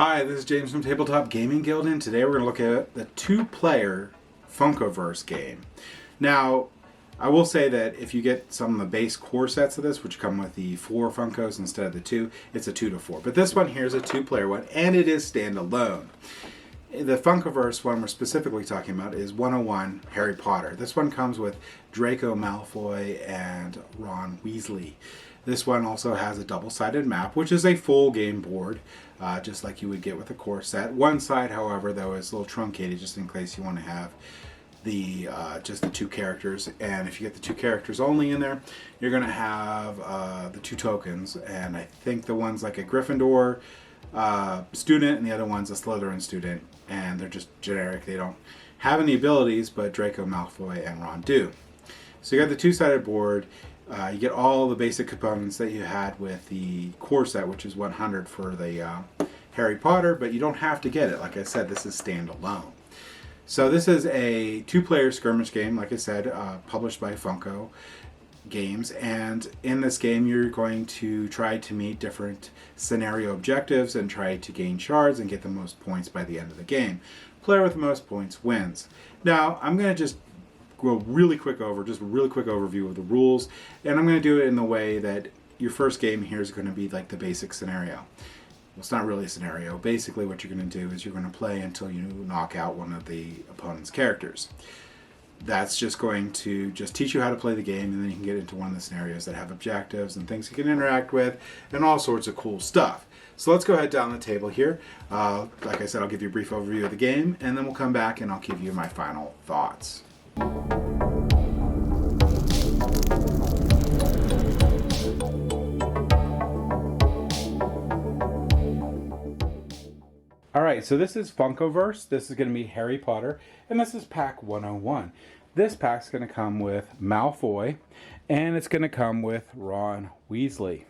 Hi, this is James from Tabletop Gaming Guild, and today we're going to look at the two-player Funkoverse game. Now, I will say that if you get some of the base core sets of this, which come with the 4 Funkos instead of the 2, it's a 2 to 4. But this one here is a two-player one, and it is standalone. The Funkoverse one we're specifically talking about is 101 Harry Potter. This one comes with Draco Malfoy and Ron Weasley. This one also has a double-sided map, which is a full game board, just like you would get with a core set. One side, however, though, is a little truncated, just in case you want to have the just the 2 characters. And if you get the 2 characters only in there, you're going to have the 2 tokens. And I think the one's like a Gryffindor student, and the other one's a Slytherin student. And they're just generic. They don't have any abilities, but Draco Malfoy and Ron do. So you got the 2-sided board. You get all the basic components that you had with the core set, which is 100 for the Harry Potter, but you don't have to get it. Like I said, this is standalone. So this is a 2-player skirmish game, like I said, published by Funko Games. And in this game, you're going to try to meet different scenario objectives and try to gain shards and get the most points by the end of the game. Player with the most points wins. Now, I'm going to just go really quick over, just a really quick overview of the rules, and I'm going to do it in the way that your first game here is going to be like the basic scenario. Well, it's not really a scenario. Basically what you're going to do is you're going to play until you knock out one of the opponent's characters. That's just going to just teach you how to play the game, and then you can get into one of the scenarios that have objectives and things you can interact with and all sorts of cool stuff. So let's go ahead down the table here. Like I said, I'll give you a brief overview of the game, and then we'll come back and I'll give you my final thoughts. Alright, so this is Funkoverse. This is going to be Harry Potter, and this is pack 101. This pack's going to come with Malfoy, and it's going to come with Ron Weasley.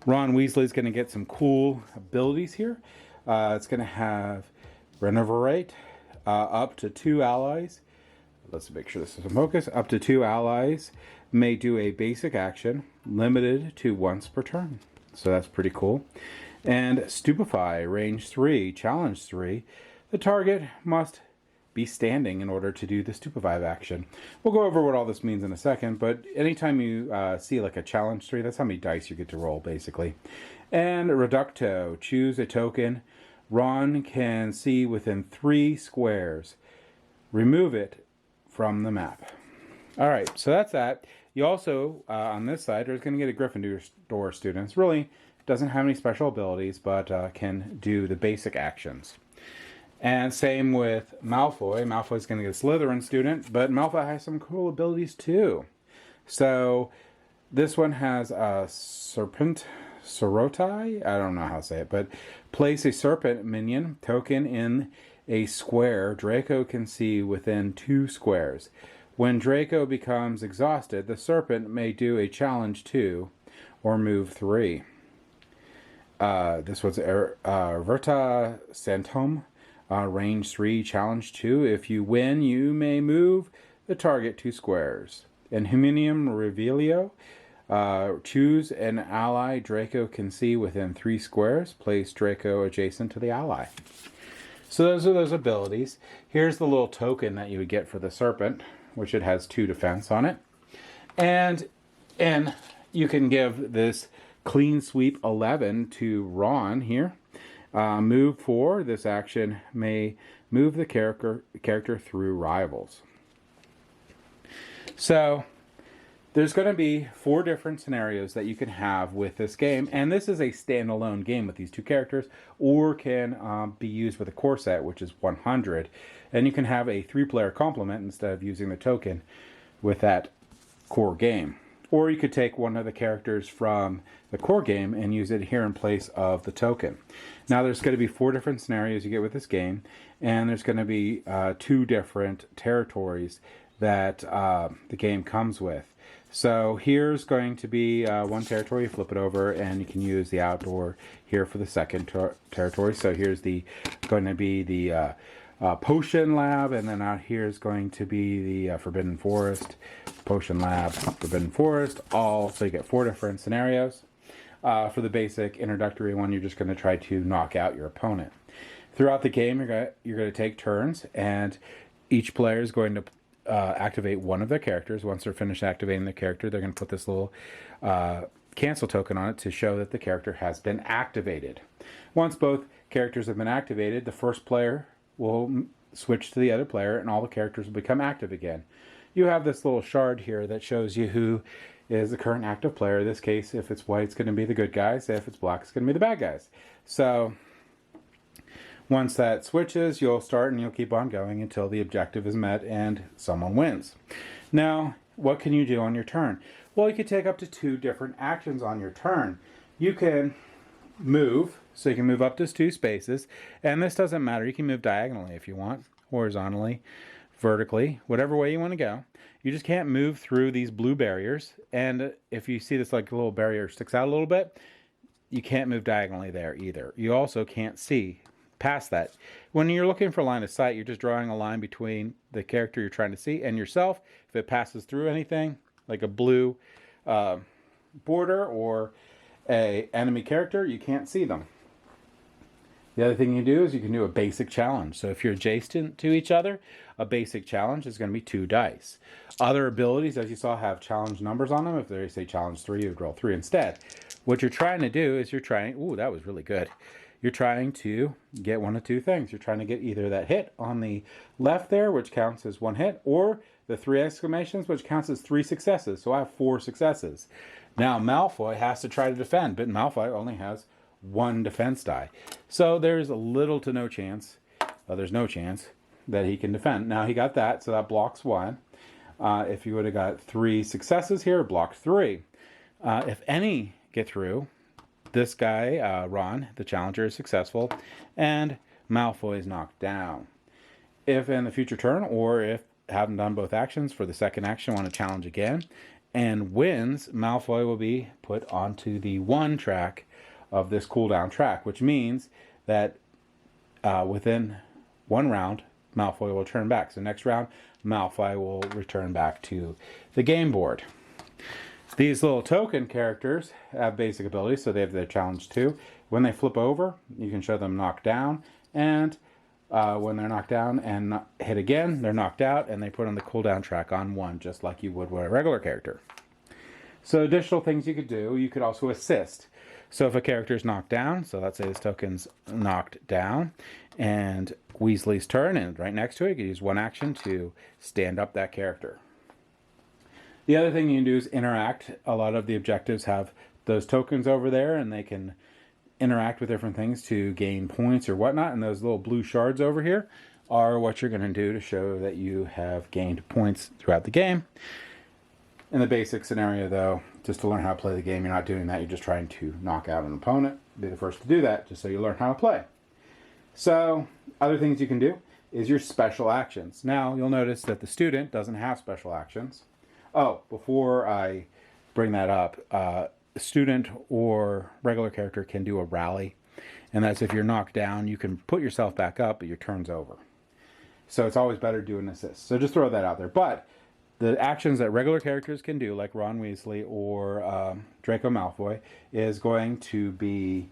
Ron Weasley is going to get some cool abilities here. It's going to have Renovate, up to 2 allies. Let's make sure this is a focus. Up to 2 allies may do a basic action, limited to once per turn. So that's pretty cool. And Stupefy, range 3, challenge 3. The target must be standing in order to do the Stupefy action. We'll go over what all this means in a second, but anytime you see like a challenge 3, that's how many dice you get to roll, basically. And Reducto, choose a token. Ron can see within 3 squares. Remove it from the map. Alright, so that's that. You also, on this side, are going to get a Gryffindor student. Really doesn't have any special abilities, but can do the basic actions. And same with Malfoy. Malfoy's going to get a Slytherin student, but Malfoy has some cool abilities too. So this one has a Serpent Soroti. I don't know how to say it, but place a serpent minion token in a square Draco can see within 2 squares. When Draco becomes exhausted, the serpent may do a challenge 2 or move 3. This was Verta Santom, range 3, challenge 2. If you win, you may move the target 2 squares. And Huminium Revelio, choose an ally Draco can see within 3 squares. Place Draco adjacent to the ally. So those are those abilities. Here's the little token that you would get for the serpent, which it has 2 defense on it. And you can give this clean sweep 11 to Ron here. Move 4. This action may move the character through rivals. So there's going to be 4 different scenarios that you can have with this game, and this is a standalone game with these 2 characters, or can be used with a core set, which is 100, and you can have a 3-player complement instead of using the token with that core game. Or you could take one of the characters from the core game and use it here in place of the token. Now there's going to be 4 different scenarios you get with this game, and there's going to be 2 different territories that the game comes with. So here's going to be one territory. You flip it over, and you can use the outdoor here for the second territory. So here's going to be the potion lab, and then out here is going to be the Forbidden Forest, potion lab, Forbidden Forest, all. So you get 4 different scenarios. For the basic introductory one, you're just going to try to knock out your opponent. Throughout the game, you're going to take turns, and each player is going to activate one of their characters. Once they're finished activating their character, they're going to put this little cancel token on it to show that the character has been activated. Once both characters have been activated, the first player will switch to the other player, and all the characters will become active again. You have this little shard here that shows you who is the current active player. In this case, if it's white, it's going to be the good guys. If it's black, it's going to be the bad guys. So once that switches, you'll start and you'll keep on going until the objective is met and someone wins. Now, what can you do on your turn? Well, you could take up to 2 different actions on your turn. You can move, so you can move up to 2 spaces, and this doesn't matter. You can move diagonally if you want, horizontally, vertically, whatever way you want to go. You just can't move through these blue barriers, and if you see this like little barrier sticks out a little bit, you can't move diagonally there either. You also can't see past that. When you're looking for line of sight, you're just drawing a line between the character you're trying to see and yourself. If it passes through anything, like a blue border or a enemy character, you can't see them. The other thing you do is you can do a basic challenge. So if you're adjacent to each other, a basic challenge is going to be 2 dice. Other abilities, as you saw, have challenge numbers on them. If they say challenge 3, you would roll 3 instead. What you're trying to do is ooh, that was really good. You're trying to get one of 2 things. You're trying to get either that hit on the left there, which counts as 1 hit, or the 3 exclamations, which counts as 3 successes. So I have 4 successes. Now Malfoy has to try to defend, but Malfoy only has 1 defense die. So there's little to no chance, there's no chance that he can defend. Now he got that, so that blocks 1. If you would have got 3 successes here, blocked 3. If any get through, this guy, Ron, the challenger, is successful, and Malfoy is knocked down. If in the future turn, or if haven't done both actions, for the second action want to challenge again, and wins, Malfoy will be put onto the 1 track of this cooldown track, which means that within 1 round, Malfoy will turn back. So next round, Malfoy will return back to the game board. These little token characters have basic abilities, so they have their challenge too. When they flip over, you can show them knocked down, and when they're knocked down and hit again, they're knocked out, and they put on the cooldown track on 1, just like you would with a regular character. So additional things you could do, you could also assist. So if a character is knocked down, so let's say this token's knocked down, and Weasley's turn, and right next to it, you can use 1 action to stand up that character. The other thing you can do is interact. A lot of the objectives have those tokens over there, and they can interact with different things to gain points or whatnot, and those little blue shards over here are what you're going to do to show that you have gained points throughout the game. In the basic scenario, though, just to learn how to play the game, you're not doing that. You're just trying to knock out an opponent. Be the first to do that, just so you learn how to play. So, other things you can do is your special actions. Now, you'll notice that the student doesn't have special actions. Oh, before I bring that up, a student or regular character can do a rally. And that's if you're knocked down, you can put yourself back up, but your turn's over. So it's always better to do an assist. So just throw that out there. But the actions that regular characters can do, like Ron Weasley or Draco Malfoy, is going to be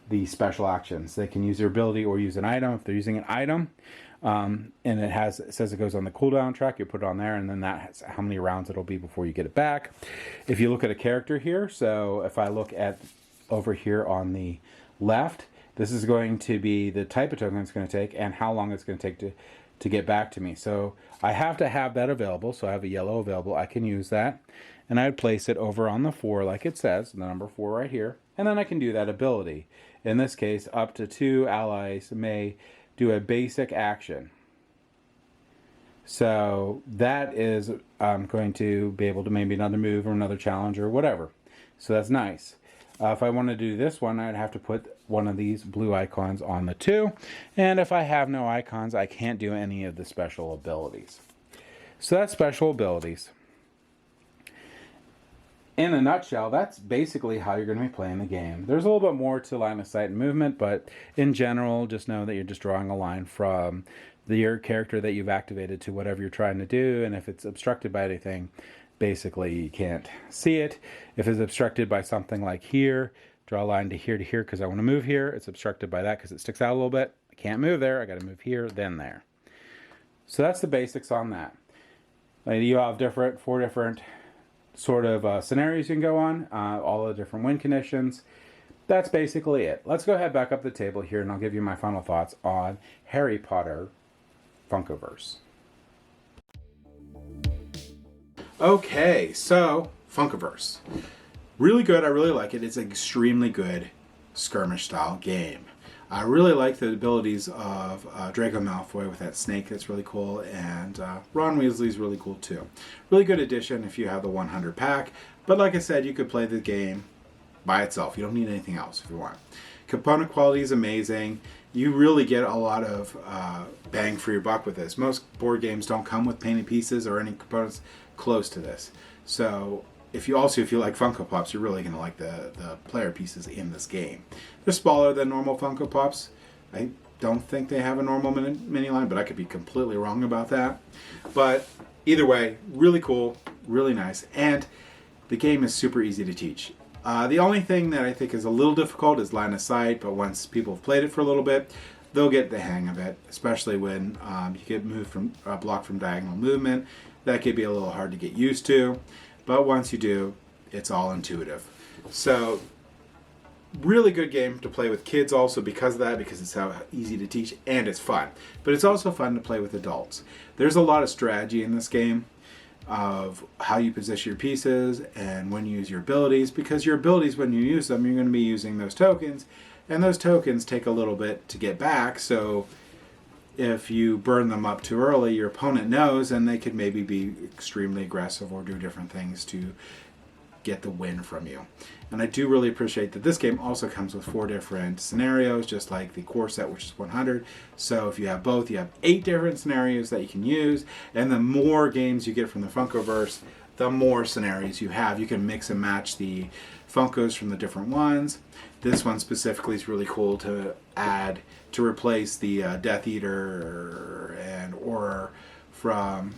the special actions. They can use their ability or use an item. If they're using an item, and it says it goes on the cooldown track, you put it on there, and then that's how many rounds it'll be before you get it back. If you look at a character here, so if I look at over here on the left, this is going to be the type of token it's going to take and how long it's going to take to get back to me. So I have to have that available, so I have a yellow available. I can use that, and I would place it over on the 4 like it says, the number 4 right here, and then I can do that ability. In this case, up to 2 allies may do a basic action. So that is going to be able to maybe another move or another challenge or whatever. So that's nice. If I want to do this one, I'd have to put one of these blue icons on the 2. And if I have no icons, I can't do any of the special abilities. So that's special abilities. In a nutshell, that's basically how you're going to be playing the game. There's a little bit more to line of sight and movement, but in general, just know that you're just drawing a line from your character that you've activated to whatever you're trying to do, and if it's obstructed by anything, basically you can't see it. If it's obstructed by something like here, Draw a line to here because I want to move here. It's obstructed by that because it sticks out a little bit. I can't move there. I got to move here, then there. So that's the basics on that. You have 4 different sort of scenarios you can go on, all the different win conditions. That's basically it. Let's go ahead back up the table here, and I'll give you my final thoughts on Harry Potter Funkoverse. Okay, so Funkoverse. Really good. I really like it. It's an extremely good skirmish style game. I really like the abilities of Draco Malfoy with that snake. That's really cool. And Ron Weasley's really cool too. Really good addition if you have the 100 pack. But like I said, you could play the game by itself. You don't need anything else if you want. Component quality is amazing. You really get a lot of bang for your buck with this. Most board games don't come with painted pieces or any components close to this. So if you like Funko Pops, you're really going to like the player pieces in this game. They're smaller than normal Funko Pops. I don't think they have a normal mini line, but I could be completely wrong about that. But either way, really cool, really nice, and the game is super easy to teach. The only thing that I think is a little difficult is line of sight, but once people have played it for a little bit, they'll get the hang of it, especially when you get blocked from diagonal movement. That could be a little hard to get used to. But once you do, it's all intuitive. So, really good game to play with kids also because of that, because it's how easy to teach and it's fun. But it's also fun to play with adults. There's a lot of strategy in this game of how you position your pieces and when you use your abilities, because your abilities, when you use them, you're going to be using those tokens, and those tokens take a little bit to get back. So if you burn them up too early, your opponent knows, and they could maybe be extremely aggressive or do different things to get the win from you. And I do really appreciate that this game also comes with 4 different scenarios, just like the core set, which is 100. So if you have both, you have 8 different scenarios that you can use, and the more games you get from the Funkoverse, the more scenarios you have. You can mix and match the Funkos from the different ones. This one specifically is really cool to add to replace the Death Eater and Auror from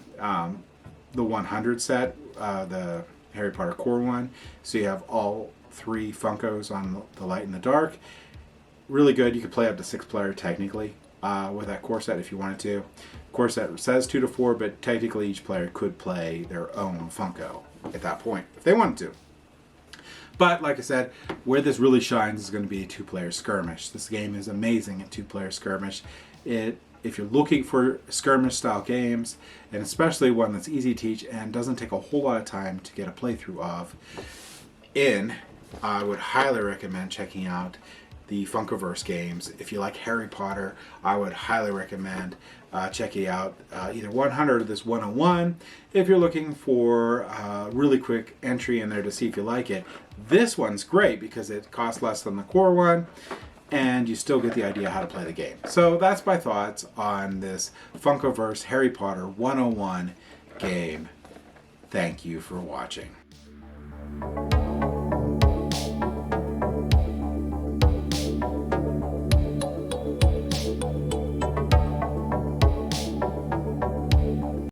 the 100 set, the Harry Potter core one. So you have all 3 Funkos on the light and the dark. Really good. You could play up to 6 player technically with that core set if you wanted to. Core set says 2 to 4, but technically each player could play their own Funko at that point if they wanted to. But like I said, where this really shines is going to be a 2-player skirmish. This game is amazing at 2-player skirmish. If you're looking for skirmish style games, and especially one that's easy to teach and doesn't take a whole lot of time to get a playthrough of, I would highly recommend checking out the Funkoverse games. If you like Harry Potter, I would highly recommend checking out either 100 or this 101. If you're looking for a really quick entry in there to see if you like it, this one's great because it costs less than the core one, and you still get the idea how to play the game. So that's my thoughts on this Funkoverse Harry Potter 101 game. Thank you for watching.